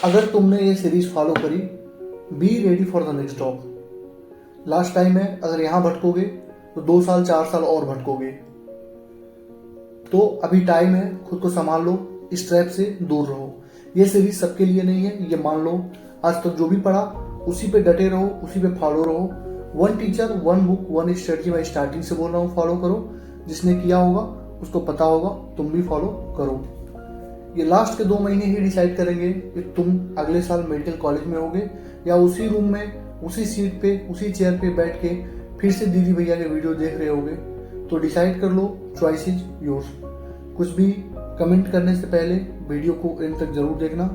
अगर तुमने ये सीरीज फॉलो करी, be ready for the next job. Last time है, अगर यहाँ भटकोगे तो 2 साल 4 साल और भटकोगे। तो अभी टाइम है, खुद को संभाल लो, इस ट्रैप से दूर रहो। ये सीरीज सबके लिए नहीं है, ये मान लो। आज तक जो भी पढ़ा उसी पे डटे रहो, उसी पे फॉलो रहो। One teacher one book one strategy, मैं स्टार्टिंग से बोल रहा हूँ, फॉलो करो। जिसने किया होगा उसको पता होगा, तुम भी फॉलो करो। ये लास्ट के 2 महीने ही डिसाइड करेंगे कि तुम अगले साल मेडिकल कॉलेज में होगे या उसी रूम में, उसी सीट पे, उसी चेयर पे बैठ के फिर से दीदी भैया के वीडियो देख रहे होगे। तो डिसाइड कर लो, चॉइस इज योर्स। कुछ भी कमेंट करने से पहले वीडियो को एंड तक जरूर देखना।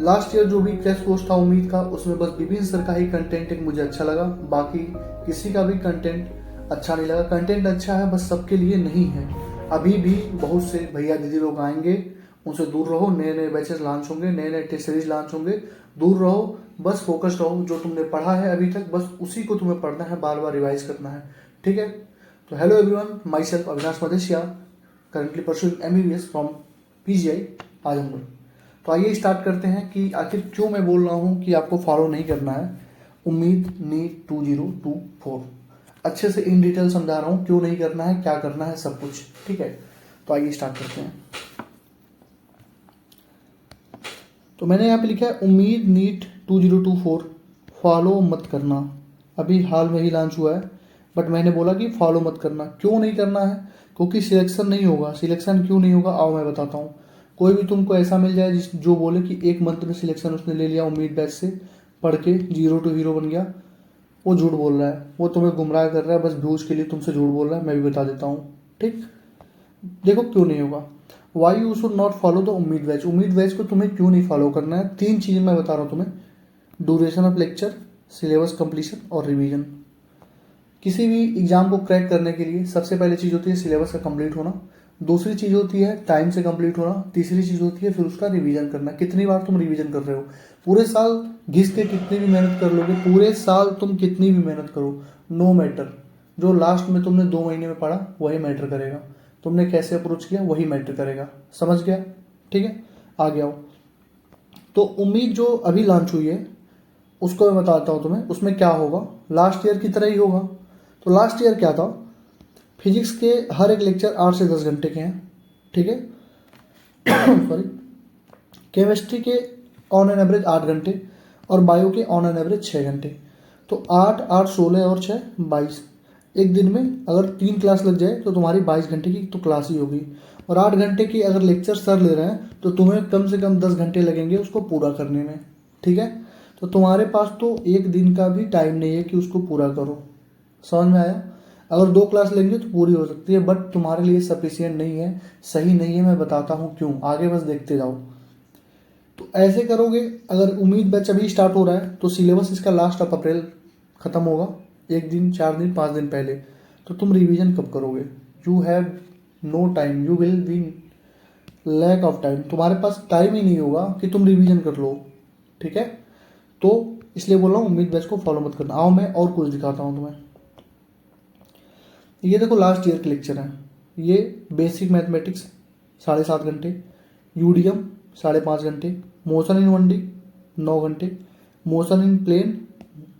लास्ट ईयर जो भी क्रैश कोर्स था उम्मीद का, उसमें बस विपिन सर का ही कंटेंट एक मुझे अच्छा लगा, बाकी किसी का भी कंटेंट अच्छा नहीं लगा। कंटेंट अच्छा है, बस सबके लिए नहीं है। अभी भी बहुत से भैया दीदी लोग आएंगे, उनसे दूर रहो। नए नए बैचेस लॉन्च होंगे, नए नए टेस्ट सीरीज लॉन्च होंगे, दूर रहो। बस फोकस रहो, जो तुमने पढ़ा है अभी तक बस उसी को तुम्हें पढ़ना है, बार बार रिवाइज करना है, ठीक है। तो hello everyone, myself Avinash Madeshiya, currently pursuing MBBS from PGI Azamgarh. तो आइए स्टार्ट करते हैं कि आखिर क्यों मैं बोल रहा हूँ कि आपको फॉलो नहीं करना है उम्मीद नीट 2024। अच्छे से इन डिटेल समझा रहा हूँ क्यों नहीं करना है, क्या करना है, सब कुछ, ठीक है। तो आइए स्टार्ट करते हैं। तो मैंने यहाँ पे लिखा है उम्मीद नीट 2024 फॉलो मत करना। अभी हाल में ही लॉन्च हुआ है, बट मैंने बोला कि फॉलो मत करना। क्यों नहीं करना है? क्योंकि सिलेक्शन नहीं होगा। सिलेक्शन क्यों नहीं होगा आओ मैं बताता हूँ। कोई भी तुमको ऐसा मिल जाए जो बोले कि 1 मंथ में सिलेक्शन उसने ले लिया उम्मीद बैच से, पढ़ के 0 to हीरो बन गया, वो झूठ बोल रहा है। वो तुम्हें गुमराह कर रहा है, बस व्यूज के लिए तुमसे झूठ बोल रहा है। मैं भी बता देता हूँ, ठीक। देखो क्यों नहीं होगा। Why you should not follow the उम्मीद बैच। उम्मीद बैच को तुम्हें क्यों नहीं फॉलो करना है? 3 चीज़ें मैं बता रहा हूँ तुम्हें। Duration of lecture, syllabus completion और रिवीजन। किसी भी एग्जाम को क्रैक करने के लिए सबसे पहले चीज़ होती है सिलेबस का कंप्लीट होना, दूसरी चीज़ होती है टाइम से कंप्लीट होना, तीसरी चीज़ होती है फिर उसका रिवीजन करना। कितनी बार तुम रिवीजन कर रहे हो? पूरे साल घिस के कितनी भी मेहनत कर लोगे, पूरे साल तुम कितनी भी मेहनत करो, नो मैटर। जो लास्ट में तुमने 2 महीने में पढ़ा वही मैटर करेगा। तुमने कैसे अप्रोच किया वही मैटर करेगा। समझ गया? ठीक है, आगे आओ। तो उम्मीद जो अभी लॉन्च हुई है उसको मैं बताता हूँ तुम्हें, उसमें क्या होगा। लास्ट ईयर की तरह ही होगा। तो लास्ट ईयर क्या था, फिजिक्स के हर एक लेक्चर 8 से 10 घंटे के हैं, ठीक है। सॉरी। केमिस्ट्री के ऑन एन एवरेज 8 घंटे और बायो के ऑन एन एवरेज 6 घंटे। तो 8 8 16 और 6 22। एक दिन में अगर 3 क्लास लग जाए तो तुम्हारी 22 घंटे की तो क्लास ही होगी। और 8 घंटे की अगर लेक्चर सर ले रहे हैं तो तुम्हें कम से कम 10 घंटे लगेंगे उसको पूरा करने में, ठीक है। तो तुम्हारे पास तो एक दिन का भी टाइम नहीं है कि उसको पूरा करो। समझ में आया? अगर 2 क्लास लेंगे तो पूरी हो सकती है, बट तुम्हारे लिए सफिशियंट नहीं है, सही नहीं है। मैं बताता हूँ क्यों, आगे बस देखते जाओ। तो ऐसे करोगे, अगर उम्मीद बैच अभी स्टार्ट हो रहा है तो सिलेबस इसका लास्ट ऑफ अप्रैल खत्म होगा, 1 दिन 4 दिन 5 दिन पहले। तो तुम रिवीजन कब करोगे? You have no time, you will be lack of time. तुम्हारे पास टाइम ही नहीं होगा कि तुम रिवीजन कर लो, ठीक है। तो इसलिए बोल रहा हूँ उम्मीद बैच को फॉलो मत करना। आओ मैं और कुछ दिखाता हूँ तुम्हें। ये देखो लास्ट ईयर के लेक्चर हैं। ये बेसिक मैथमेटिक्स 7.5 घंटे, यूडीएम 5.5 घंटे, मोशन इन 1D 9 घंटे, मोशन इन प्लेन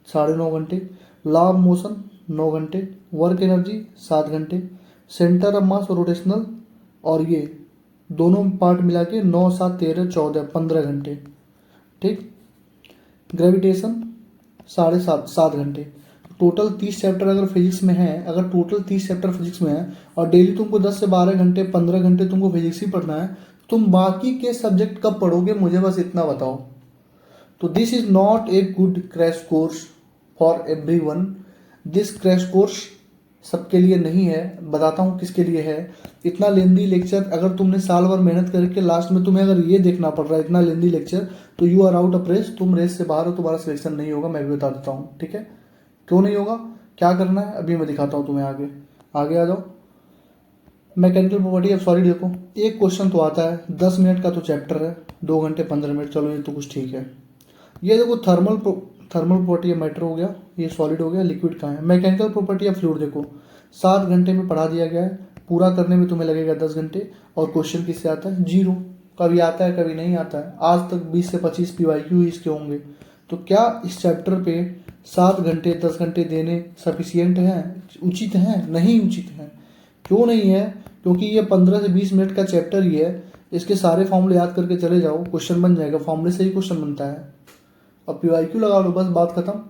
9.5 घंटे, लॉ ऑफ मोशन 9 घंटे, वर्क एनर्जी 7 घंटे, सेंटर ऑफ मास रोटेशनल, और ये दोनों पार्ट मिला के 9 7 13 14 15 घंटे, ठीक। ग्रेविटेशन 7.5 घंटे। टोटल 30 चैप्टर अगर फिजिक्स में है, अगर टोटल 30 चैप्टर फिजिक्स में है और डेली तुमको 10 से 12 घंटे 15 घंटे तुमको फिजिक्स ही पढ़ना है, तुम बाकी के सब्जेक्ट कब पढ़ोगे मुझे बस इतना बताओ। तो this is not a good crash course for everyone. This crash course सबके लिए नहीं है। बताता हूँ किसके लिए है। इतना लेंदी लेक्चर अगर तुमने साल भर मेहनत करके लास्ट में तुम्हें अगर ये देखना पड़ रहा है इतना लेंदी लेक्चर, तो you are out of race. तुम रेस से बाहर हो, तुम्हारा सिलेक्शन नहीं होगा। मैं भी बता देता हूँ, ठीक है। क्यों नहीं होगा, क्या करना है अभी मैं दिखाता हूँ तुम्हें। आगे आगे आ जाओ। मैकेनिकल प्रॉपर्टी ऑफ सॉलिड देखो, एक क्वेश्चन तो आता है, 10 मिनट का तो चैप्टर है, 2 घंटे 15 मिनट, चलो ये तो कुछ ठीक है। ये देखो थर्मल प्रॉपर्टी ऑफ मैटर हो गया, ये सॉलिड हो गया, लिक्विड कहाँ है। मैकेनिकल प्रॉपर्टी ऑफ फ्लूइड देखो 7 घंटे में पढ़ा दिया गया है, पूरा करने में तुम्हें लगेगा 10 घंटे, और क्वेश्चन किससे आता है 0। कभी आता है कभी नहीं आता है। आज तक 20 से 25 पीवाईक्यू ही इसके होंगे। तो क्या इस चैप्टर पे 7 घंटे 10 घंटे देने सफिशियंट हैं, उचित हैं? नहीं उचित हैं। क्यों नहीं है? क्योंकि ये 15 से 20 मिनट का चैप्टर ही है। इसके सारे फॉर्मूले याद करके चले जाओ, क्वेश्चन बन जाएगा, फॉर्मूले से ही क्वेश्चन बनता है। अब पीवाईक्यू लगा लो, बस बात खत्म।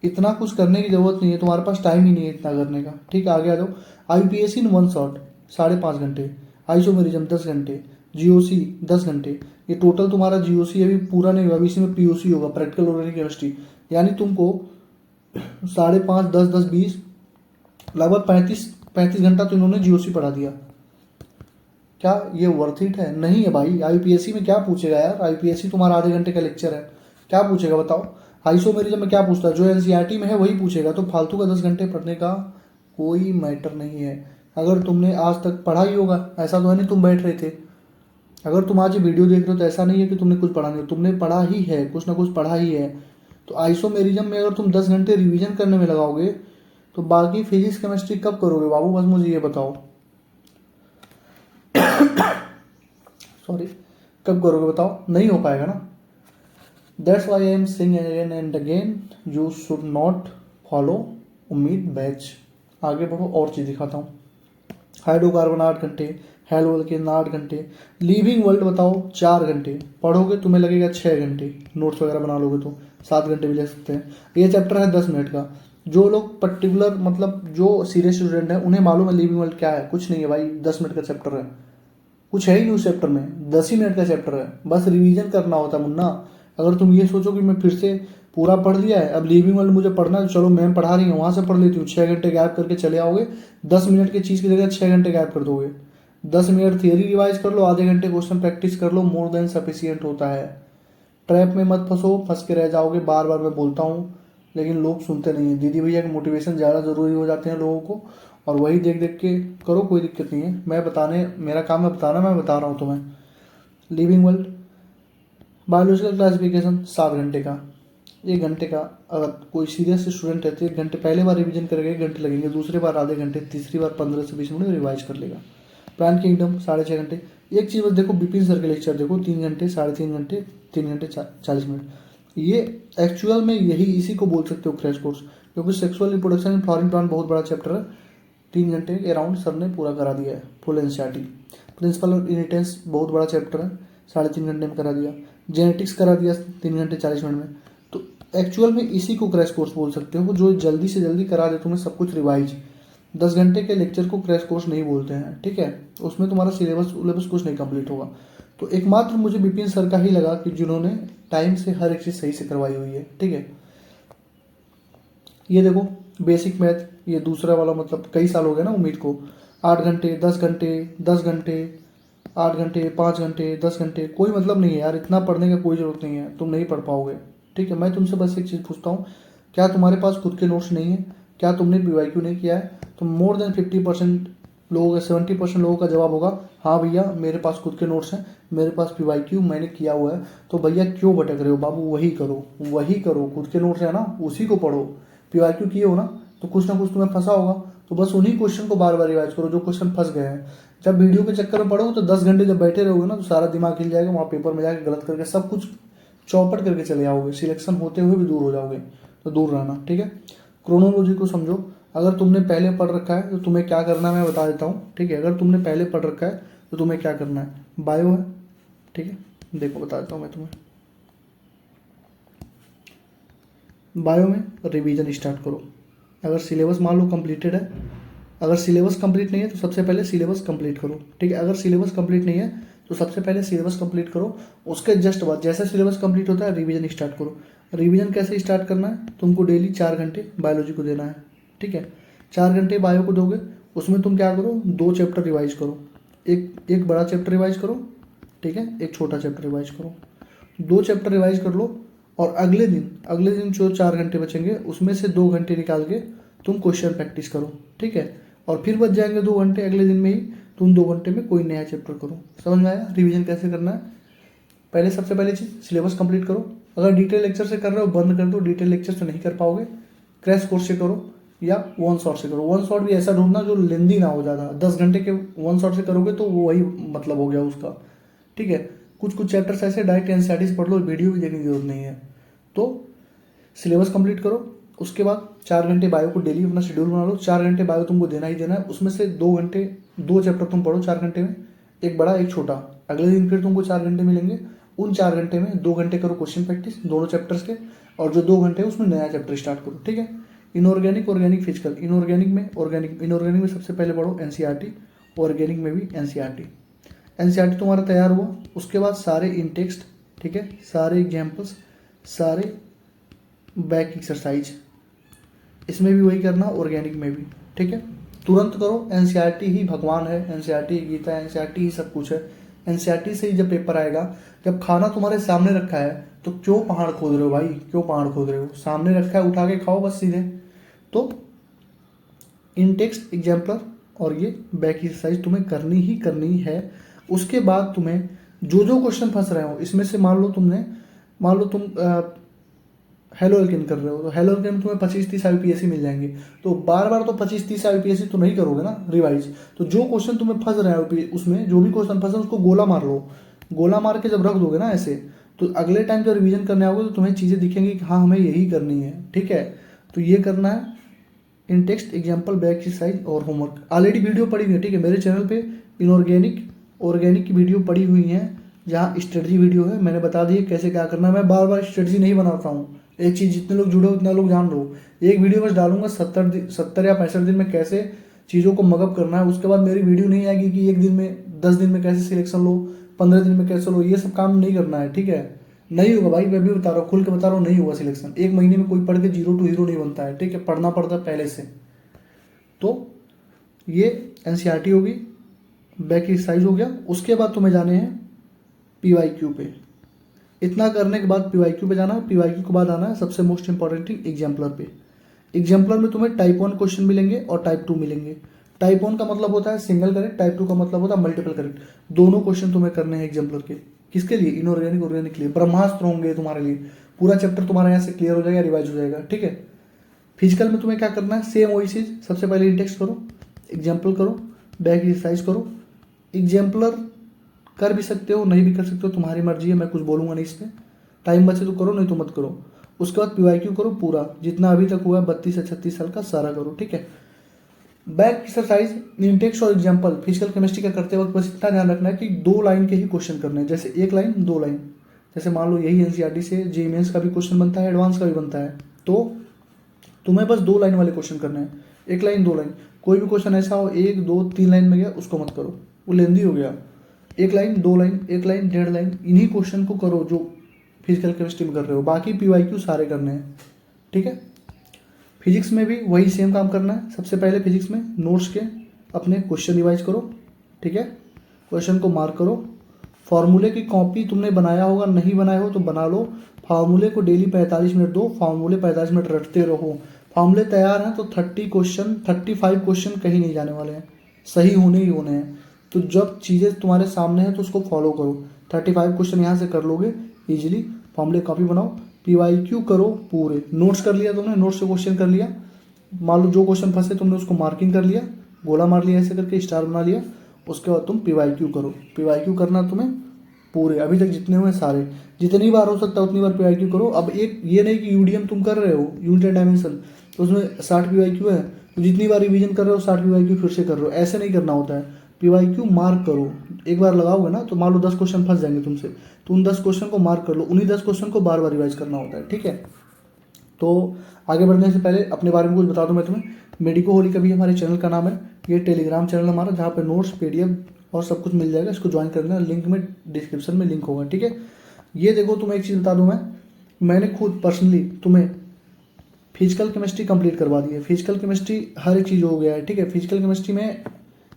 इतना कुछ करने की जरूरत नहीं है, तुम्हारे पास टाइम ही नहीं है इतना करने का। ठीक है, आगे आ जाओ। आईपीएससी इन वन शॉट 5.5 घंटे, आइसोमेरिज्म 10 घंटे, जीओसी 10 घंटे। ये टोटल तुम्हारा जीओसी अभी पूरा नहीं हुआ, अभी इसी में पीओसी होगा, प्रैक्टिकल ऑर्गेनिक केमिस्ट्री। यानी तुमको 5.5 10 10 20 लगभग 35 घंटा तो इन्होंने जीओसी पढ़ा दिया। क्या ये वर्थ इट है? नहीं है भाई। आईपीएससी में क्या पूछेगा यार? आईपीएससी तुम्हारा आधे घंटे का लेक्चर है, क्या पूछेगा बताओ? आइसोमेरिज्म में क्या पूछता है? जो एनसीईआरटी में है वही पूछेगा। तो फालतू का 10 घंटे पढ़ने का कोई मैटर नहीं है। अगर तुमने आज तक पढ़ा ही होगा, ऐसा तो है नहीं तुम बैठ रहे थे। अगर तुम आज ये वीडियो देख रहे हो तो ऐसा नहीं है कि तुमने कुछ पढ़ा नहीं, तुमने पढ़ा ही है, कुछ ना कुछ पढ़ा ही है। तो आइसोमेरिज्म में अगर तुम 10 घंटे रिवीजन करने में लगाओगे तो बाकी फिजिक्स केमिस्ट्री कब करोगे बाबू? बस मुझे ये बताओ। सॉरी, कब करोगे बताओ? नहीं हो पाएगा ना। That's why I am saying again and again, you should not follow उम्मीद बैच। आगे बढ़ो, और चीज़ दिखाता हूँ। हाइड्रोकार्बन 8 घंटे, हेलोल्केन 8 घंटे, लिविंग वर्ल्ड बताओ 4 घंटे। पढ़ोगे तुम्हें लगेगा 6 घंटे, नोट्स वगैरह बना लोगे तो 7 घंटे भी ले सकते हैं। ये चैप्टर है 10 मिनट का। जो लोग पर्टिकुलर मतलब जो सीरियस स्टूडेंट है उन्हें मालूम है लिविंग वर्ल्ड क्या है। कुछ नहीं है भाई, 10 मिनट का चैप्टर है, कुछ है ही नहीं उस चैप्टर में, 10 ही मिनट का चैप्टर है, बस रिवीजन करना होता है मुन्ना। अगर तुम ये सोचो कि मैं फिर से पूरा पढ़ लिया है, अब लिविंग वर्ल्ड मुझे पढ़ना है, चलो मैम पढ़ा रही है वहां से पढ़ लेती हूँ, 6 घंटे गैप करके चले आओगे, 10 मिनट की चीज़ की जगह 6 घंटे गैप कर दोगे। 10 मिनट थियरी रिवाइज कर लो, आधे घंटे क्वेश्चन प्रैक्टिस कर लो, मोर देन सफिशियंट होता है। ट्रैप में मत फंसो, फंस के रह जाओगे। बार बार मैं बोलता हूँ लेकिन लोग सुनते नहीं है। दीदी भैया के मोटिवेशन ज़्यादा ज़रूरी हो जाते हैं लोगों को, और वही देख देख के करो, कोई दिक्कत नहीं है। मैं बताने, मेरा काम है बताना, मैं बता रहा हूँ तुम्हें। लिविंग वर्ल्ड बायोलॉजिकल क्लासिफिकेशन 7 घंटे का, 1 घंटे का। अगर कोई सीरियस स्टूडेंट है तो 1 घंटे पहले बार रिवीजन करेगा, 1 घंटे लगेंगे, दूसरी बार आधे घंटे, तीसरी बार 15 से 20 मिनट रिवाइज कर लेगा। प्लांट किंगडम 6.5 घंटे। एक चीज़ बस देखो, बिपिन सर के लेक्चर देखो, 3 घंटे, 3.5 घंटे, 3 घंटे 40 मिनट। ये एक्चुअल में यही इसी को बोल सकते हो क्रैश कोर्स, क्योंकि sexual reproduction in flowering plant बहुत बड़ा चैप्टर है। 3 घंटे के अराउंड सर ने पूरा करा दिया है, full NCERT. Principle of inheritance बहुत बड़ा चैप्टर है, 3.5 घंटे में करा दिया। जेनेटिक्स करा दिया 3 घंटे 40 मिनट में। तो एक्चुअल में इसी को क्रैश कोर्स बोल सकते हो, जो जल्दी से जल्दी करा दे तुम्हें सब कुछ रिवाइज। 10 घंटे के लेक्चर को क्रैश कोर्स नहीं बोलते हैं, ठीक है? उसमें तुम्हारा सिलेबस कुछ नहीं कंप्लीट होगा। तो एकमात्र मुझे बिपिन सर का ही लगा कि जिन्होंने टाइम से हर एक चीज़ सही से करवाई हुई है, ठीक है? ये देखो बेसिक मैथ, ये दूसरा वाला, मतलब कई साल हो गए ना उम्मीद को। 8 घंटे 10 घंटे 10 घंटे 8 घंटे 5 घंटे 10 घंटे, कोई मतलब नहीं है यार, इतना पढ़ने का कोई ज़रूरत नहीं है, तुम नहीं पढ़ पाओगे, ठीक है? मैं तुमसे बस एक चीज़ पूछता हूँ, क्या तुम्हारे पास खुद के नोट्स नहीं है? क्या तुमने पीवाईक्यू नहीं किया है? तो मोर देन 50% लोगों का, 70% लोगों का जवाब होगा हाँ भैया मेरे पास खुद के नोट्स हैं, मेरे पास पीवाईक्यू मैंने किया हुआ है। तो भैया क्यों भटक रहे हो बाबू? वही करो, वही करो, खुद के नोट्स है ना उसी को पढ़ो। पीवाईक्यू किए हो ना तो कुछ ना कुछ तुम्हें फंसा होगा, तो बस उन्हीं क्वेश्चन को बार बार रिवाइज करो जो क्वेश्चन फंस गए हैं। जब वीडियो के चक्कर में पढ़ोगे तो 10 घंटे जब बैठे रहोगे ना तो सारा दिमाग हिल जाएगा, वहाँ पेपर में जाके गलत करके सब कुछ चौपट करके चले आओगे, सिलेक्शन होते हुए भी दूर हो जाओगे। तो दूर रहना, ठीक है? क्रोनोलॉजी को समझो। अगर तुमने पहले पढ़ रखा है तो तुम्हें क्या करना है मैं बता देता हूँ, ठीक है? अगर तुमने पहले पढ़ रखा है तो तुम्हें क्या करना है, बायो है, ठीक है? देखो बता देता हूँ मैं तुम्हें। बायो में रिवीजन स्टार्ट करो। अगर सिलेबस मान लो कंप्लीटेड है, अगर सिलेबस कंप्लीट नहीं है तो सबसे पहले सिलेबस कंप्लीट करो, ठीक है? अगर सिलेबस कंप्लीट नहीं है तो सबसे पहले सिलेबस कंप्लीट करो, उसके जस्ट बाद जैसे सिलेबस कंप्लीट होता है रिवीजन स्टार्ट करो। रिवीजन कैसे स्टार्ट करना है? तुमको डेली 4 घंटे बायोलॉजी को देना है, ठीक है? 4 घंटे बायो को दोगे, उसमें तुम क्या करो, 2 चैप्टर रिवाइज करो। एक बड़ा चैप्टर रिवाइज करो, ठीक है? एक छोटा चैप्टर रिवाइज करो। 2 चैप्टर रिवाइज कर लो, और अगले दिन जो 4 घंटे बचेंगे उसमें से 2 घंटे निकाल के तुम क्वेश्चन प्रैक्टिस करो, ठीक है? और फिर बच जाएंगे 2 घंटे अगले दिन में ही, तुम 2 घंटे में कोई नया चैप्टर करो। समझ में आया रिवीजन कैसे करना है? पहले सबसे पहले चीज़ सिलेबस कंप्लीट करो। अगर डिटेल लेक्चर से कर रहे हो बंद कर दो, डिटेल लेक्चर से नहीं कर पाओगे, क्रैश कोर्स से करो या वन शॉट से करो। वन शॉट भी ऐसा ढूंढना जो लेंदी ना हो ज़्यादा, 10 घंटे के वन शॉट से करोगे तो वो वही मतलब हो गया उसका, ठीक है। कुछ कुछ चैप्टर्स ऐसे डायरेक्ट एनसीईआरटी से पढ़ लो, वीडियो भी देखने की जरूरत नहीं है। तो सिलेबस कंप्लीट करो, उसके बाद 4 घंटे बायो को डेली अपना शेड्यूल बना लो। 4 घंटे बायो तुमको देना ही देना है, उसमें से 2 घंटे 2 चैप्टर तुम पढ़ो 4 घंटे में, एक बड़ा एक छोटा। अगले दिन फिर तुमको 4 घंटे मिलेंगे, उन 4 घंटे में 2 घंटे करो क्वेश्चन प्रैक्टिस दोनों चैप्टर्स के, और जो 2 घंटे उसमें नया चैप्टर स्टार्ट करो, ठीक है। Inorganic, organic, physical. इनऑर्गेनिक में सबसे पहले पढ़ो एनसीईआरटी, ऑर्गेनिक में भी एनसीईआरटी। एनसीईआरटी तुम्हारा तैयार हुआ, उसके बाद सारे इन टेक्स्ट, ठीक है, सारे एग्जाम्पल्स, सारे बैक एक्सरसाइज, इसमें भी वही करना, ऑर्गेनिक में भी, ठीक है। तुरंत करो, एनसीईआरटी ही भगवान है, एनसीईआरटी ही गीता है, एनसीईआरटी ही सब कुछ है। एनसीईआरटी से ही जब पेपर आएगा, जब खाना तुम्हारे सामने रखा है तो क्यों पहाड़ खोद रहे हो भाई, क्यों पहाड़ खोद रहे हो? सामने रखा है, उठा के खाओ बस सीधे। तो इन टेक्स्ट, एग्जाम्पलर और ये बैक एक्सरसाइज तुम्हें करनी ही करनी है। उसके बाद तुम्हें जो जो क्वेश्चन फंस रहे हो इसमें से, मान लो तुम हेलो एल्केन कर रहे हो, तो हेलो एल्केन में तुम्हें 25-30 आईपीएससी मिल जाएंगे। तो बार बार तो 25-30 आईपीएससी तो नहीं करोगे ना रिवाइज। तो जो क्वेश्चन तुम्हें फंस रहे हैं उसमें, जो भी क्वेश्चन फंस है उसको गोला मार लो। गोला मार के जब रख दोगे ना ऐसे, तो अगले टाइम जब रिवीजन करने आओगे तो तुम्हें चीज़ें दिखेंगी कि हाँ हमें यही करनी है, ठीक है। तो ये करना है, इन टेक्स्ट, एग्जाम्पल, बैक एक्सरसाइज और होमवर्क। ऑलरेडी वीडियो पड़ी हुई है, ठीक है, मेरे चैनल पे इनऑर्गेनिक, ऑर्गेनिक की वीडियो पड़ी हुई है, जहाँ स्ट्रेटजी वीडियो है, मैंने बता दी कैसे क्या करना है। मैं बार बार स्ट्रेटजी नहीं बनाता हूँ, एक चीज़ जितने लोग जुड़े हो उतना लोग जान लो। एक वीडियो बस डालूंगा 70 या 65 दिन में कैसे चीज़ों को मगअप करना है। उसके बाद मेरी वीडियो नहीं आएगी कि 1 दिन में 10 दिन में कैसे सिलेक्शन लो, 15 दिन में कैसे लो, ये सब काम नहीं करना है, ठीक है। नहीं होगा भाई, मैं भी बता रहा हूँ, खुल के बता रहा हूँ, नहीं होगा सिलेक्शन। 1 महीने में कोई पढ़ के 0 to हीरो नहीं बनता है, ठीक है, पढ़ना पड़ता है पहले से। तो ये एनसीईआरटी होगी, बैक एक्सरसाइज हो गया। उसके बाद तुम्हें जाने हैं पीवाईक्यू पे। इतना करने के बाद पीवाईक्यू पे जाना है, पीवाईक्यू के बाद आना है सबसे मोस्ट इंपॉर्टेंट थिंग एग्जाम्पलर पे। एग्जाम्पलर में तुम्हें टाइप 1 क्वेश्चन मिलेंगे और टाइप 2 मिलेंगे। टाइप 1 का मतलब होता है सिंगल करेक्ट, टाइप 2 का मतलब होता है मल्टीपल करेक्ट। दोनों क्वेश्चन तुम्हें करने हैं एग्जाम्पलर के। किसके लिए? इनऑर्गेनिक, ऑर्गेनिक के लिए। ब्रह्मास्त्र होंगे तुम्हारे लिए, पूरा चैप्टर तुम्हारे यहाँ से क्लियर हो जाएगा, रिवाइज हो जाएगा, ठीक है। फिजिकल में तुम्हें क्या करना है, सेम वही चीज़, सबसे पहले इंडेक्स करो, एग्जाम्पल करो, बैक एक्सरसाइज करो। एग्जाम्पलर कर भी सकते हो, नहीं भी कर सकते हो, तुम्हारी मर्जी है, मैं कुछ बोलूँगा नहीं इस पर। टाइम बचे तो करो, नहीं तो मत करो। उसके बाद पीवाईक्यू करो पूरा, जितना अभी तक हुआ है 32 से 36 साल का सारा करो, ठीक है। बैक एक्सरसाइज, इंटेक्स और एग्जाम्पल फिजिकल केमिस्ट्री का करते वक्त बस इतना ध्यान रखना है कि 2 लाइन के ही क्वेश्चन करने हैं, जैसे 1 लाइन 2 लाइन। जैसे मान लो यही एनसीईआरटी से जेईई मेंस का भी क्वेश्चन बनता है, एडवांस का भी बनता है, तो तुम्हें बस 2 लाइन वाले क्वेश्चन करने हैं, 1 लाइन 2 लाइन। कोई भी क्वेश्चन ऐसा हो 1 2 3 लाइन में गया उसको मत करो, वो लेंदी हो गया। 1 लाइन 2 लाइन, 1 लाइन 1.5 लाइन, इन्हीं क्वेश्चन को करो जो फिजिकल केमिस्ट्री में कर रहे हो। बाकी पीवाईक्यू सारे करने हैं, ठीक है। फिजिक्स में भी वही सेम काम करना है। सबसे पहले फिजिक्स में नोट्स के अपने क्वेश्चन रिवाइज करो, ठीक है, क्वेश्चन को मार्क करो। फार्मूले की कॉपी तुमने बनाया होगा, नहीं बनाया हो तो बना लो। फार्मूले को डेली 45 मिनट दो, फार्मूले 45 मिनट रटते रहो। फार्मूले तैयार हैं तो 35 क्वेश्चन कहीं नहीं जाने वाले हैं, सही होने ही होने हैं। तो जब चीज़ें तुम्हारे सामने हैं तो उसको फॉलो करो। 35 क्वेश्चन यहाँ से कर लोगे ईजिली। फार्मूले कॉपी बनाओ, पीवाईक्यू करो पूरे। नोट्स कर लिया तुमने, नोट्स से क्वेश्चन कर लिया, मान लो जो क्वेश्चन फंसे तुमने उसको मार्किंग कर लिया, गोला मार लिया ऐसे करके, स्टार बना लिया। उसके बाद तुम पीवाईक्यू करो। पीवाईक्यू करना तुम्हें पूरे, अभी तक जितने हुए सारे, जितनी बार हो सकता है उतनी बार पीवाईक्यू करो। अब एक ये नहीं कि यूडीएम तुम कर रहे हो, यूनिट एंड डायमेंशन, तो उसमें 60 पीवाईक्यू है, तो जितनी बार रिवीजन कर रहे हो 60 पीवाईक्यू फिर से कर रहे हो, ऐसे नहीं करना होता है। पीवाईक्यू मार्क करो, एक बार लगाओगे ना तो मान लो 10 क्वेश्चन फंस जाएंगे तुमसे, तो उन 10 क्वेश्चन को मार्क कर लो, उन्हीं 10 क्वेश्चन को बार बार रिवाइज करना होता है, ठीक है। तो आगे बढ़ने से पहले अपने बारे में कुछ बता दूं मैं तुम्हें। मेडिको होली का भी हमारे चैनल का नाम है, ये टेलीग्राम चैनल हमारा, जहाँ पे नोट्स, पीडीएफ और सब कुछ मिल जाएगा। इसको ज्वाइन कर लेना, लिंक में डिस्क्रिप्शन में लिंक होगा, ठीक है। ये देखो, तुम्हें एक चीज़ बता दूं मैंने खुद पर्सनली तुम्हें फिजिकल केमिस्ट्री कंप्लीट करवा दी है। फिजिकल केमिस्ट्री हर एक चीज़ हो गया है, ठीक है। फिजिकल केमिस्ट्री में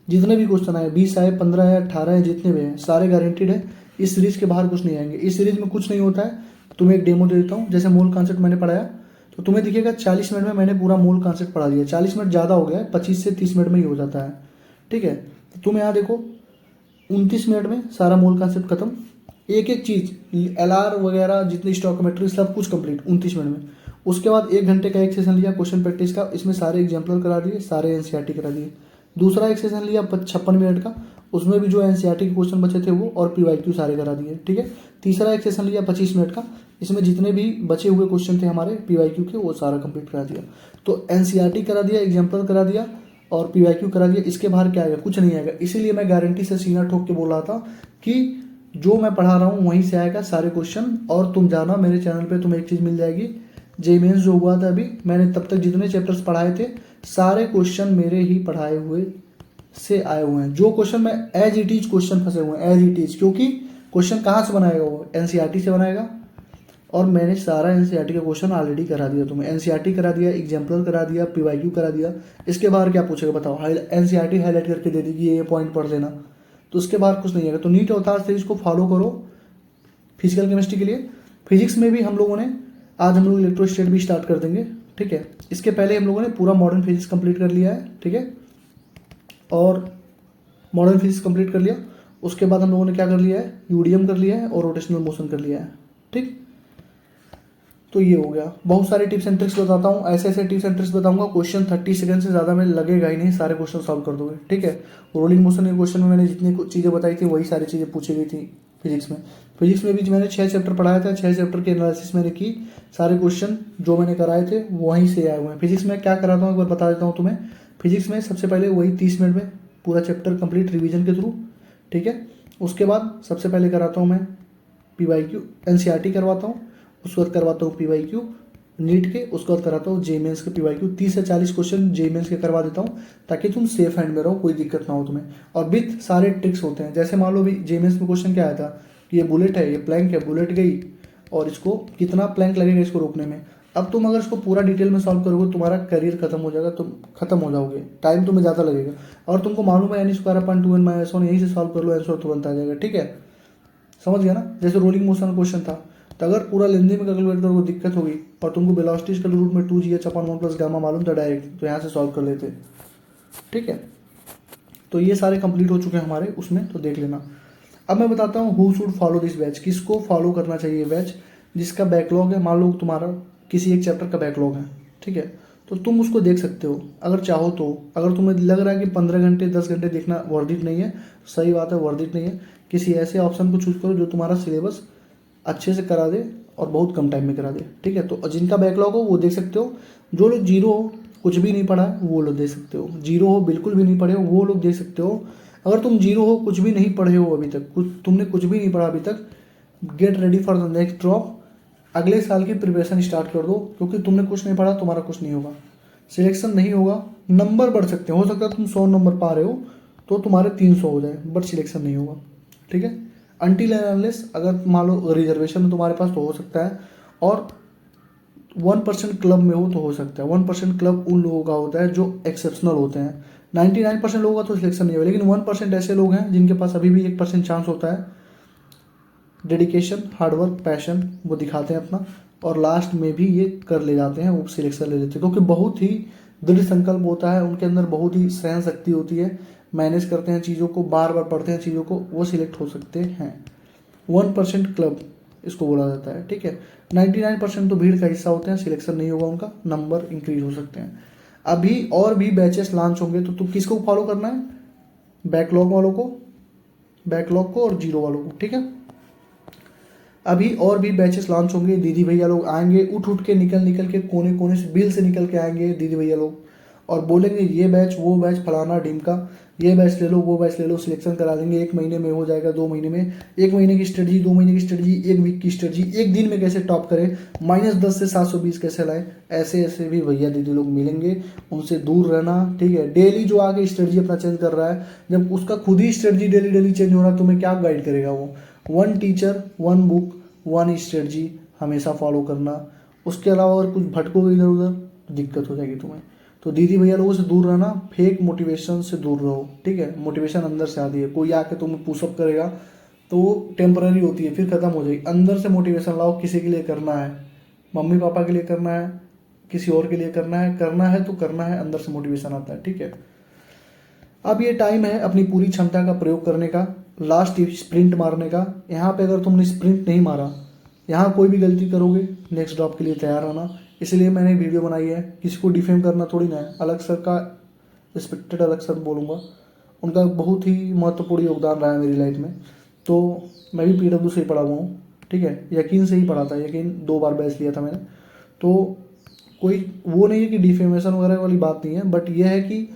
जितने भी क्वेश्चन आए, 20 आए, 15 आए, 18 आए, जितने भी हैं सारे गारंटीड है। इस सीरीज के बाहर कुछ नहीं आएंगे। इस सीरीज में कुछ नहीं होता है। तुम्हें एक डेमो दे देता हूँ। जैसे मोल कॉन्सेप्ट मैंने पढ़ाया तो तुम्हें दिखेगा 40 मिनट में मैंने पूरा मूल कॉन्सेप्ट पढ़ा दिया। 40 मिनट ज़्यादा हो गया है, 25 से 30 मिनट में ही हो जाता है, ठीक है। तो तुम यहाँ देखो 29 मिनट में सारा मूल कॉन्सेप्ट खत्म, एक एक चीज़ एलआर वगैरह जितनी स्टॉकोमेट्री सब कुछ कंप्लीट 29 मिनट में। उसके बाद 1 घंटे का एक सेशन लिया क्वेश्चन प्रैक्टिस का, इसमें सारे एग्जाम्पल करा दिए, सारे एनसीईआरटी करा दिए। दूसरा एक सेशन लिया 56 मिनट का, उसमें भी जो एनसीईआरटी के क्वेश्चन बचे थे वो, और पीवाईक्यू सारे करा दिए। ठीक है, तीसरा एक सेशन लिया 25 मिनट का, इसमें जितने भी बचे हुए क्वेश्चन थे हमारे पीवाईक्यू के वो सारा कंप्लीट करा दिया। तो एनसीईआरटी करा दिया, एग्जाम्पल करा दिया और पीवाईक्यू करा दिया। इसके बाहर क्या आएगा? कुछ नहीं आएगा। इसीलिए मैं गारंटी से सीना ठोक के बोल रहा था कि जो मैं पढ़ा रहा हूँ वहीं से आएगा सारे क्वेश्चन। और तुम जाना मेरे चैनल पे तुम्हें एक चीज़ मिल जाएगी, जेईई मेंस जो हुआ था अभी, मैंने तब तक जितने चैप्टर्स पढ़ाए थे सारे क्वेश्चन मेरे ही पढ़ाए हुए से आए हुए हैं। जो क्वेश्चन मैं एज इट इज क्वेश्चन फंसे हुए हैं एज इट इज, क्योंकि क्वेश्चन कहाँ से बनाएगा वो? एनसीईआरटी से बनाएगा। और मैंने सारा एनसीईआरटी का क्वेश्चन ऑलरेडी करा दिया तुम्हें। एनसीईआरटी करा दिया, एग्जाम्पल करा दिया, पीवाईक्यू करा दिया। इसके बाहर क्या पूछेगा बताओ? एनसीईआरटी हाईलाइट करके दे दी कि ये पॉइंट पढ़ लेना, तो उसके बाहर कुछ नहीं आएगा। तो नीट अवतार सीरीज को फॉलो करो फिजिकल केमिस्ट्री के लिए। फिजिक्स में भी हम लोगों ने आज हम लोग इलेक्ट्रोस्टैट भी स्टार्ट कर देंगे। ठीक है, इसके पहले हम लोगों ने पूरा मॉडर्न फिजिक्स कंप्लीट कर लिया है। ठीक है, और मॉडर्न फिजिक्स कंप्लीट कर लिया, उसके बाद हम लोगों ने क्या कर लिया है? यूडीएम कर लिया है और रोटेशनल मोशन कर लिया है। ठीक, तो ये हो गया। बहुत सारे टिप्स एंड ट्रिक्स बताता हूँ, ऐसे ऐसे टिप्स एंड ट्रिक्स बताऊंगा, क्वेश्चन 30 सेकंड से ज़्यादा में लगेगा ही नहीं, सारे क्वेश्चन सॉल्व कर दोगे। ठीक है, रोलिंग मोशन के क्वेश्चन में मैंने जितनी चीज़ें बताई थी वही सारी चीज़ें पूछी गई थी फिजिक्स में। फिजिक्स में भी मैंने 6 चैप्टर पढ़ाया था, 6 चैप्टर की एनालिसिस मैंने की, सारे क्वेश्चन जो मैंने कराए थे वहीं से आए हुए हैं। फिजिक्स में क्या कराता हूँ एक बार बता देता हूँ तुम्हें। फिजिक्स में सबसे पहले वही 30 मिनट में पूरा चैप्टर कंप्लीट रिवीजन के थ्रू। ठीक है, उसके बाद सबसे पहले कराता हूँ मैं पीवाईक्यू, एनसीईआरटी करवाता हूँ, उसके बाद करवाता हूँ पीवाईक्यू नीट के, उसके बाद कराता हूँ जेईई मेंस के पीवाईक्यू। 30 से 40 क्वेश्चन जेईई मेंस के करवा देता हूँ ताकि तुम सेफ हैंड में रहो, कोई दिक्कत ना हो तुम्हें। और विथ सारे ट्रिक्स होते हैं। जैसे मान लो भी जेईई मेंस में क्वेश्चन क्या आया था कि ये बुलेट है, ये प्लैंक है, बुलेट गई और इसको कितना प्लैंक लगेगा इसको रोकने में। अब तुम अगर इसको पूरा डिटेल में सॉल्व करोगे तुम्हारा करियर खत्म हो जाएगा, तुम खत्म हो जाओगे, टाइम तुम्हें ज़्यादा लगेगा। और तुमको मालूम है n²/2n-1 यहीं से सॉल्व कर लो, आंसर तुरंत आ जाएगा। ठीक है, समझ गया ना? जैसे रोलिंग मोशन क्वेश्चन था, तो अगर पूरा लेंदी में कैलकुलेट करोगे दिक्कत होगी, और तुमको वेलोसिटी के रूट में 2gh/1 + गामा मालूम था डायरेक्ट, तो यहाँ से सॉल्व कर लेते। ठीक है, तो ये सारे कंप्लीट हो चुके हैं हमारे उसमें, तो देख लेना। अब मैं बताता हूँ who should follow this batch, किसको फॉलो करना चाहिए बैच। जिसका बैकलॉग है, मान लो तुम्हारा किसी एक चैप्टर का बैकलॉग है, ठीक है, तो तुम उसको देख सकते हो अगर चाहो तो। अगर तुम्हें लग रहा है कि 15 घंटे 10 घंटे देखना वर्दित नहीं है, सही बात है, वर्दित नहीं है, किसी ऐसे ऑप्शन को चूज करो जो तुम्हारा सिलेबस अच्छे से करा दे और बहुत कम टाइम में करा दे। ठीक है, तो जिनका बैकलॉग हो वो देख सकते हो। जो लोग जीरो हो, कुछ भी नहीं पढ़ा है, वो लोग देख सकते हो। जीरो हो, बिल्कुल भी नहीं पढ़े हो, वो लोग देख सकते हो। अगर तुम जीरो हो, कुछ भी नहीं पढ़े हो अभी तक, तुमने कुछ भी नहीं पढ़ा अभी तक, get ready for the next drop. अगले साल की प्रिपरेशन स्टार्ट कर दो, क्योंकि तुमने कुछ नहीं पढ़ा, तुम्हारा कुछ नहीं होगा, सिलेक्शन नहीं होगा। नंबर बढ़ सकते हो सकता है तुम 100 नंबर पा रहे हो तो तुम्हारे 300 हो जाए, बट सिलेक्शन नहीं होगा। ठीक है, अनटिल एंड अनलेस अगर मान लो रिजर्वेशन में तुम्हारे पास तो हो सकता है, और 1% क्लब में हो तो हो सकता है। 1% क्लब उन लोगों का होता है जो एक्सेप्शनल होते हैं। 99% लोगों का तो सिलेक्शन नहीं होगा, लेकिन 1% ऐसे लोग हैं जिनके पास अभी भी 1% चांस होता है। डेडिकेशन, हार्डवर्क, पैशन वो दिखाते हैं अपना, और लास्ट में भी ये कर ले जाते हैं, वो सिलेक्शन ले लेते हैं, क्योंकि बहुत ही दृढ़ संकल्प होता है उनके अंदर, बहुत ही सहन शक्ति होती है, मैनेज करते हैं चीज़ों को, बार बार पढ़ते हैं चीज़ों को, वो सिलेक्ट हो सकते हैं। 1% क्लब इसको बोला जाता है। ठीक है, 99% तो भीड़ का हिस्सा होते हैं, सिलेक्शन नहीं होगा उनका, नंबर इंक्रीज हो सकते हैं। अभी और भी बैचेस लॉन्च होंगे, तो किसको फॉलो करना है? बैकलॉग वालों को, बैकलॉग को और जीरो वालों को। ठीक है, अभी और भी बैचेस लॉन्च होंगे, दीदी भैया लोग आएंगे, उठ उठ के निकल के कोने कोने से बिल से निकल के आएंगे दीदी भैया लोग, और बोलेंगे ये बैच वो बैच फलाना ढिमका, ये बैच ले लो वो बैच ले लो, सिलेक्शन करा देंगे, 1 महीने में हो जाएगा, 2 महीने में, 1 महीने की स्ट्रेटजी, 2 महीने की स्ट्रेटजी, 1 वीक की स्ट्रेटजी, 1 दिन में कैसे टॉप करें, -10 से 720 कैसे लाएं। ऐसे ऐसे भी भैया दीदी लोग मिलेंगे, उनसे दूर रहना। ठीक है, डेली जो आगे स्ट्रेटजी अपना चेंज कर रहा है, जब उसका खुद ही स्ट्रेटजी डेली डेली चेंज हो रहा है, तुम्हें क्या गाइड करेगा वो? 1 टीचर 1 बुक 1 स्ट्रेटजी हमेशा फॉलो करना। उसके अलावा अगर कुछ भटकोगे इधर उधर तो दिक्कत हो जाएगी तुम्हें। तो दीदी भैया लोगों से दूर रहना, फेक मोटिवेशन से दूर रहो। ठीक है, मोटिवेशन अंदर से आती है, कोई आके तुम्हें पुशअप करेगा तो वो टेम्पररी होती है, फिर खत्म हो जाएगी। अंदर से मोटिवेशन लाओ, किसी के लिए करना है, मम्मी पापा के लिए करना है, किसी और के लिए करना है तो करना है, अंदर से मोटिवेशन आता है। ठीक है, अब ये टाइम है अपनी पूरी क्षमता का प्रयोग करने का, लास्ट स्प्रिंट मारने का। यहाँ पे अगर तुमने स्प्रिंट नहीं मारा, यहाँ कोई भी गलती करोगे, नेक्स्ट ड्रॉप के लिए तैयार होना। इसलिए मैंने वीडियो बनाई है, किसी को डिफेम करना थोड़ी ना है। अलग सर का रिस्पेक्टेड अलग सर बोलूँगा, उनका बहुत ही महत्वपूर्ण योगदान रहा है मेरी लाइफ में। तो मैं भी PW से ही पढ़ा हुआ हूँ, ठीक है, यकीन से ही पढ़ा था, यकीन 2 बार बैच लिया था मैंने। तो कोई वो नहीं है कि डिफेमेशन वगैरह वाली बात नहीं है, बट ये है कि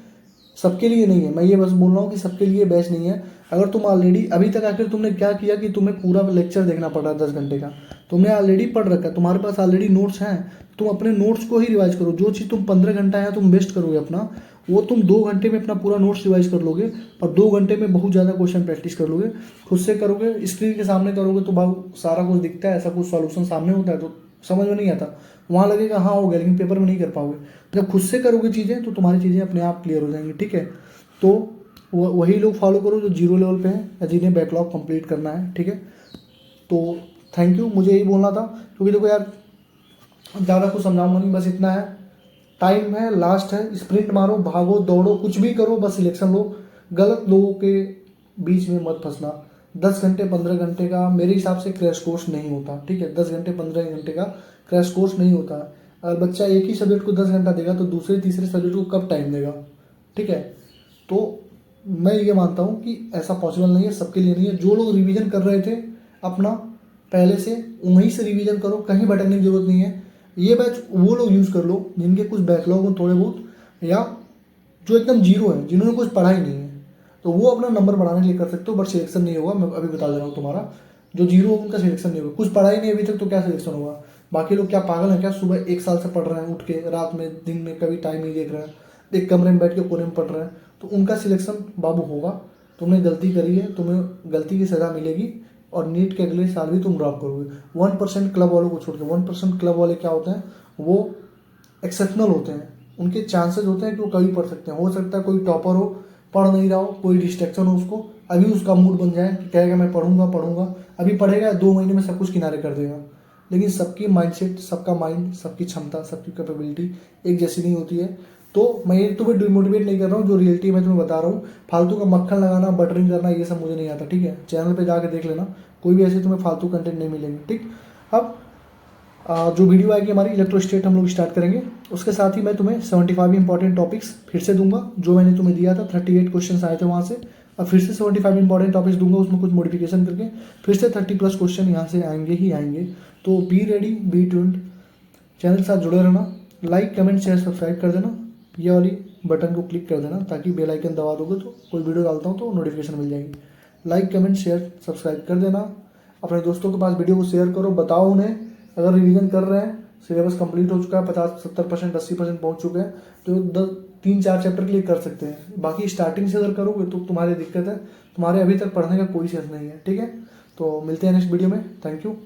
सबके लिए नहीं है। मैं ये बस बोल रहा हूँ कि सबके लिए बैच नहीं है। अगर तुम ऑलरेडी अभी तक आखिर तुमने क्या किया कि तुम्हें पूरा लेक्चर देखना पड़ रहा है 10 घंटे का, तुमने ऑलरेडी पढ़ रखा है, तुम्हारे पास ऑलरेडी नोट्स हैं, तुम अपने नोट्स को ही रिवाइज करो। जो चीज़ तुम 15 घंटा है तुम वेस्ट करोगे अपना, वो तुम 2 घंटे में अपना पूरा नोट्स रिवाइज कर लोगे, और 2 घंटे में बहुत ज़्यादा क्वेश्चन प्रैक्टिस कर लोगे। खुद से करोगे, स्क्रीन के सामने करोगे तो भाव सारा कुछ दिखता है, ऐसा कुछ सॉल्यूशन सामने होता है तो समझ में नहीं आता, वहाँ लगेगा हाँ हो गया, लेकिन पेपर में नहीं कर पाओगे। जब खुद से करोगे चीज़ें तो तुम्हारी चीज़ें अपने आप क्लियर हो जाएंगी, ठीक है। तो वही लोग फॉलो करो जो 0 लेवल पे हैं या जिन्हें बैकलॉग कंप्लीट करना है, ठीक है। तो थैंक यू, मुझे यही बोलना था, क्योंकि देखो यार ज़्यादा कुछ समझाऊंगा नहीं, बस इतना है, टाइम है, लास्ट है, स्प्रिंट मारो, भागो दौड़ो, कुछ भी करो, बस सिलेक्शन लो। गलत लोगों के बीच में मत फंसना। 10 घंटे 15 घंटे का मेरे हिसाब से क्रैश कोर्स नहीं होता, ठीक है। 10 घंटे 15 घंटे का क्रैश कोर्स नहीं होता। अगर बच्चा एक ही सब्जेक्ट को 10 घंटा देगा तो दूसरे तीसरे सब्जेक्ट को कब टाइम देगा, ठीक है। तो मैं ये मानता हूँ कि ऐसा पॉसिबल नहीं है, सबके लिए नहीं है। जो लोग रिवीजन कर रहे थे अपना पहले से, वहीं से रिवीजन करो, कहीं भटकने की जरूरत नहीं है। ये बैच वो लोग यूज़ कर लो जिनके कुछ बैकलॉग हो थोड़े बहुत, या जो एकदम जीरो है, जिन्होंने कुछ पढ़ा ही नहीं है, तो वो अपना नंबर बढ़ाने के लिए कर सकते हो, बट सिलेक्शन नहीं होगा। मैं अभी बता दे रहा हूँ, तुम्हारा जो जीरो होगा उनका सिलेक्शन नहीं होगा। कुछ पढ़ा ही नहीं अभी तक तो क्या सिलेक्शन होगा। बाकी लोग क्या पागल हैं क्या, सुबह 1 साल से पढ़ रहे हैं, उठ के रात में दिन में कभी टाइम नहीं देख रहे हैं, एक कमरे में बैठ के कोने में पढ़ रहे हैं, तो उनका सिलेक्शन बाबू होगा। तुमने गलती करी है, तुम्हें गलती की सज़ा मिलेगी, और नीट के अगले साल भी तुम ड्रॉप करोगे। 1% क्लब वालों को छोड़ के, 1% क्लब वाले क्या होते हैं, वो एक्सेप्शनल होते हैं, उनके चांसेस होते हैं कि वो कभी पढ़ सकते हैं। हो सकता है कोई टॉपर हो, पढ़ नहीं रहा हो, कोई डिस्ट्रैक्शन हो उसको, अभी उसका मूड बन जाए कि कहेगा मैं पढ़ूंगा पढ़ूंगा, अभी पढ़ेगा 2 महीने में सब कुछ किनारे कर देगा। लेकिन सबकी माइंडसेट, सबका माइंड, सबकी क्षमता, सबकी कैपेबिलिटी एक जैसी नहीं होती है। तो मैं ये तुम्हें डिमोटिवेट नहीं कर रहा हूँ, जो रियलिटी मैं तुम्हें बता रहा हूँ। फालतू का मक्खन लगाना, बटरिंग करना, ये सब मुझे नहीं आता, ठीक है। चैनल पे जाके देख लेना, कोई भी ऐसे तुम्हें फालतू कंटेंट नहीं मिलेंगे, ठीक। अब जो वीडियो आएगी हमारी इलेक्ट्रोस्टेट हम लोग स्टार्ट करेंगे, उसके साथ ही मैं तुम्हें 75 इंपॉर्टेंट टॉपिक्स फिर से दूंगा, जो मैंने तुम्हें दिया था। 38 क्वेश्चन आए थे वहाँ से, अब फिर से 75 इंपॉर्टेंट टॉपिक्स दूंगा, उसमें कुछ मॉडिफिकेशन करके फिर से 30+ क्वेश्चन यहाँ से आएंगे ही आएंगे। तो be ready, be tuned, channel के साथ जुड़े रहना, लाइक कमेंट शेयर सब्सक्राइब कर देना, ये वाली बटन को क्लिक कर देना, ताकि बेल आइकन दबा दोगे तो कोई वीडियो डालता हूँ तो नोटिफिकेशन मिल जाएगी। लाइक कमेंट शेयर सब्सक्राइब कर देना, अपने दोस्तों के पास वीडियो को शेयर करो, बताओ उन्हें अगर रिवीजन कर रहे हैं, सिलेबस कंप्लीट हो चुका है, 50-70% 80% पहुंच चुके हैं, तो 3-4 चैप्टर के लिए कर सकते हैं। बाकी स्टार्टिंग से अगर करोगे तो तुम्हारी दिक्कत है, तुम्हारे अभी तक पढ़ने का कोई सेंस नहीं है, ठीक है। तो मिलते हैं नेक्स्ट वीडियो में, थैंक यू।